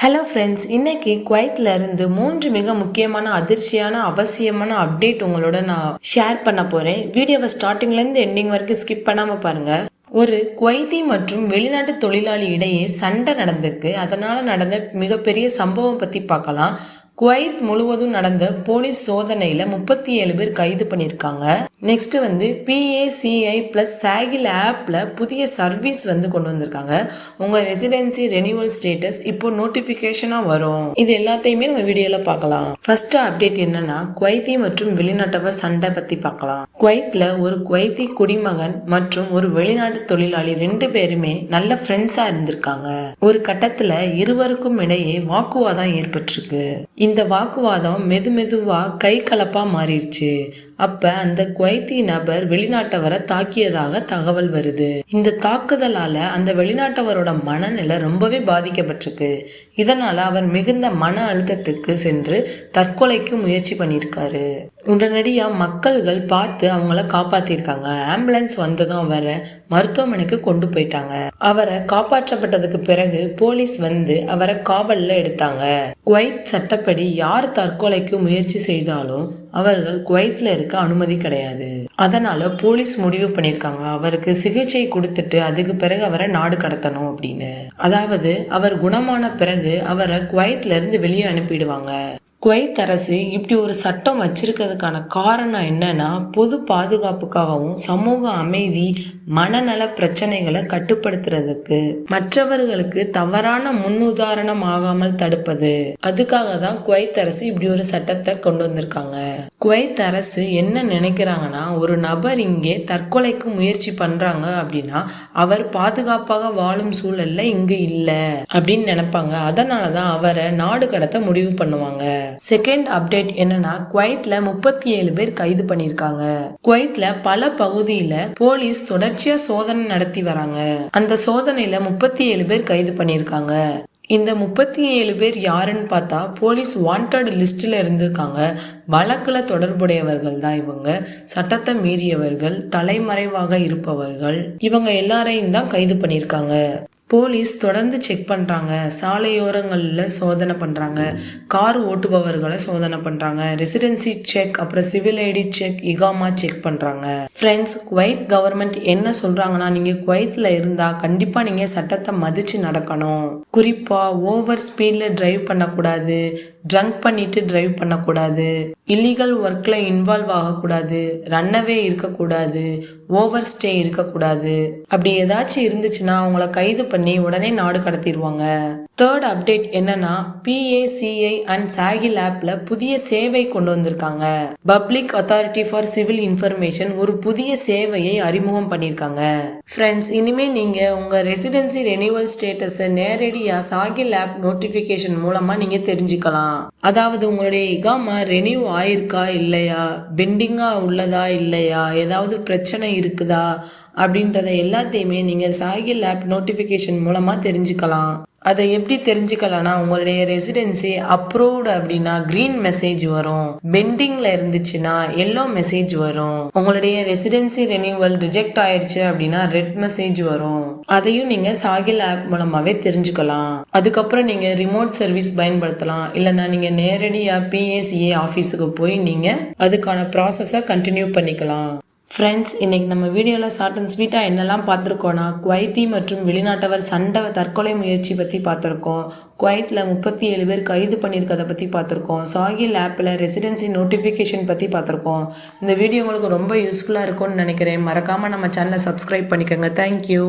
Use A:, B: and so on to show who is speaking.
A: Hello friends, இன்னைக்கு குவைத்தில் இருந்து 3 மிக முக்கியமான அதிர்ச்சியான அவசியமான அப்டேட் உங்களோட நான் ஷேர் பண்ண போகிறேன். வீடியோவை ஸ்டார்டிங்லேருந்து எண்டிங் வரைக்கும் ஸ்கிப் பண்ணாமல் பாருங்கள். ஒரு குவைத்தி மற்றும் வெளிநாட்டு தொழிலாளி இடையே சண்டை நடந்திருக்கு. அதனால் நடந்த மிகப்பெரிய சம்பவம் பற்றி பார்க்கலாம். குவைத் முழுவதும் நடந்த போலீஸ் சோதனையில் 37 பேர் கைது பண்ணியிருக்காங்க. நெக்ஸ்ட் PACI + சாகில் ஆப்பில் புதிய சர்வீஸ் கொண்டு வந்திருக்காங்க. உங்கள் ரெசிடென்சி ரெனியூவல் ஸ்டேட்டஸ் இப்போ நோட்டிஃபிகேஷனாக வரும். இது எல்லாத்தையுமே நம்ம வீடியோவில் பார்க்கலாம். ஃபர்ஸ்ட் அப்டேட் என்னன்னா, குவைத்தி மற்றும் வெளிநாட்டவர் சண்டை பற்றி பார்க்கலாம். குவைத்தில் ஒரு குவைத்தி குடிமகன் மற்றும் ஒரு வெளிநாட்டு தொழிலாளி 2 பேருமே நல்ல ஃப்ரெண்ட்ஸாக இருந்திருக்காங்க. ஒரு கட்டத்தில் இருவருக்கும் இடையே வாக்குவாதம் ஏற்பட்டிருக்கு. இந்த வாக்குவாதம் மெதுவா கை கலப்பா மாறிடுச்சு. அப்ப அந்த குவைத்தி நபர் வெளிநாட்டவரை தாக்கியதாக தகவல் வருது. இந்த தாக்குதலால அந்த வெளிநாட்டவரோட மனநிலை ரொம்பவே பாதிக்கப்பட்டிருக்கு. இதனால அவர் மிகுந்த மன அழுத்தத்துக்கு சென்று தற்கொலைக்கு முயற்சி பண்ணியிருக்காரு. உடனடியா மக்கள்கள் பார்த்து அவங்கள காப்பாத்திருக்காங்க. ஆம்புலன்ஸ் வந்ததும் அவரை மருத்துவமனைக்கு கொண்டு போயிட்டாங்க. அவரை காப்பாற்றப்பட்டதுக்கு பிறகு போலீஸ் அவரை காவல்ல எடுத்தாங்க. குவைத் சட்டப்படி யார் தற்கொலைக்கு முயற்சி செய்தாலும் அவர்கள் குவைத்ல இருக்க அனுமதி கிடையாது. அதனால போலீஸ் முடிவு பண்ணிருக்காங்க, அவருக்கு சிகிச்சை கொடுத்துட்டு அதுக்கு பிறகு அவரை நாடு கடத்தணும் அப்படின்னு. அதாவது அவர் குணமான பிறகு அவரை குவைத்ல இருந்து வெளியே அனுப்பிடுவாங்க. குவைத் அரசு இப்படி ஒரு சட்டம் வச்சிருக்கிறதுக்கான காரணம் என்னன்னா, பொது பாதுகாப்புக்காகவும் சமூக அமைதி மனநல பிரச்சனைகளை கட்டுப்படுத்துறதுக்கு, மற்றவர்களுக்கு தவறான முன்னுதாரணம் ஆகாமல் தடுப்பது. அதுக்காக தான் குவைத் அரசு இப்படி ஒரு சட்டத்தை கொண்டு வந்திருக்காங்க. குவைத் அரசு என்ன நினைக்கிறாங்கன்னா, ஒரு நபர் இங்கே தற்கொலைக்கு முயற்சி பண்றாங்க அப்படின்னா அவர் பாதுகாப்பாக வாழும் சூழல்ல இங்கு இல்லை அப்படின்னு நினைப்பாங்க. அதனாலதான் அவரை நாடு கடத்த முடிவு பண்ணுவாங்க. செகண்ட் அப்டேட் என்னன்னா, குவைத்ல 37 பேர் கைது பண்ணிருக்காங்க. குவைத்ல பல பகுதியில போலீஸ் தொடர்ச்சியா சோதனை நடத்தி வராங்க. அந்த சோதனையில 37 பேர் கைது பண்ணிருக்காங்க. இந்த 37 பேர் யாருன்னு பார்த்தா போலீஸ் வாண்டட் லிஸ்ட்ல இருந்திருக்காங்க. வழக்குல தொடர்புடையவர்கள் தான் இவங்க. சட்டத்தை மீறியவர்கள், தலைமறைவாக இருப்பவர்கள், இவங்க எல்லாரையும் தான் கைது பண்ணிருக்காங்க. போலீஸ் தொடர்ந்து செக் பண்றாங்க. சாலையோரங்கள்ல சோதனை பண்றாங்க. கார் ஓட்டுபவர்களை சோதனை பண்றாங்க. ரெசிடென்சி செக், அப்புறம் சிவில் ஐடி செக், இகாமா செக் பண்றாங்க. ஃப்ரெண்ட்ஸ், குவைத் கவர்மெண்ட் என்ன சொல்றாங்கன்னா, நீங்க குவைத்ல இருந்தா கண்டிப்பா நீங்க சட்டத்தை மதிச்சு நடக்கணும். குறிப்பா ஓவர் ஸ்பீட்ல டிரைவ் பண்ணக்கூடாது, ட்ரங்க் பண்ணிட்டு டிரைவ் பண்ணக்கூடாது, இல்லீகல் ஒர்க்ல இன்வால்வ் ஆகக்கூடாது, ரன்னவே இருக்கக்கூடாது, ஓவர் ஸ்டே இருக்கக்கூடாது. அப்படி ஏதாச்சும் இருந்துச்சுன்னா அவங்கள கைது பண்ணி உடனே நாடு கடத்திடுவாங்க. தேர்ட் அப்டேட் என்னன்னா, PACI அண்ட் சாகில் ஆப்ல புதிய சேவை கொண்டு வந்திருக்காங்க. Public authority for civil information ஒரு புதிய சேவையை அறிமுகம் பண்ணிருக்காங்க. ஃப்ரெண்ட்ஸ், இனிமே நீங்க உங்க ரெசிடென்சி ரெனியூவல் ஸ்டேட்டஸ் நேரடியா சாகில் ஆப் நோட்டிபிகேஷன் மூலமா நீங்க தெரிஞ்சுக்கலாம். அதாவது உங்களுடைய இகாமா ரெனியூ ஆயிருக்கா இல்லையா, பெண்டிங்கா உள்ளதா இல்லையா, ஏதாவது பிரச்சனை இருக்குதா அப்படின்றத எல்லாத்தையுமே நீங்க சாகில் ஆப் நோட்டிபிகேஷன் மூலமா தெரிஞ்சுக்கலாம். அதை எப்படி தெரிஞ்சுக்கலாம்னா, உங்களுடைய ரெசிடென்சி அப்ரூவ்டு அப்படின்னா கிரீன் மெசேஜ் வரும். பெண்டிங்ல இருந்துச்சுன்னா எல்லோ மெசேஜ் வரும். உங்களுடைய ரெசிடென்சி ரெனியூவல் ரிஜெக்ட் ஆயிருச்சு அப்படின்னா ரெட் மெசேஜ் வரும். அதையும் நீங்க சாகில் ஆப் மூலமாவே தெரிஞ்சுக்கலாம். அதுக்கப்புறம் நீங்க ரிமோட் சர்வீஸ் பயன்படுத்தலாம். இல்லைன்னா நீங்க நேரடியா PACI ஆஃபீஸுக்கு போய் நீங்க அதுக்கான ப்ராசஸை கண்டினியூ பண்ணிக்கலாம். ஃப்ரெண்ட்ஸ், இன்னைக்கு நம்ம வீடியோவில் ஷார்ட் அண்ட் ஸ்வீட்டாக என்னெல்லாம் பார்த்துருக்கோன்னா, குவைத்தி மற்றும் வெளிநாட்டவர் சண்டை தற்கொலை முயற்சி பற்றி பார்த்துருக்கோம். குவைத்தில் 37 பேர் கைது பண்ணியிருக்கதை பற்றி பார்த்துருக்கோம். சாகில் ஆப்பில் ரெசிடென்சி நோட்டிஃபிகேஷன் பற்றி பார்த்துருக்கோம். இந்த வீடியோ உங்களுக்கு ரொம்ப யூஸ்ஃபுல்லாக இருக்கும்னு நினைக்கிறேன். மறக்காமல் நம்ம சேனலை சப்ஸ்கிரைப் பண்ணிக்கோங்க. தேங்க்யூ.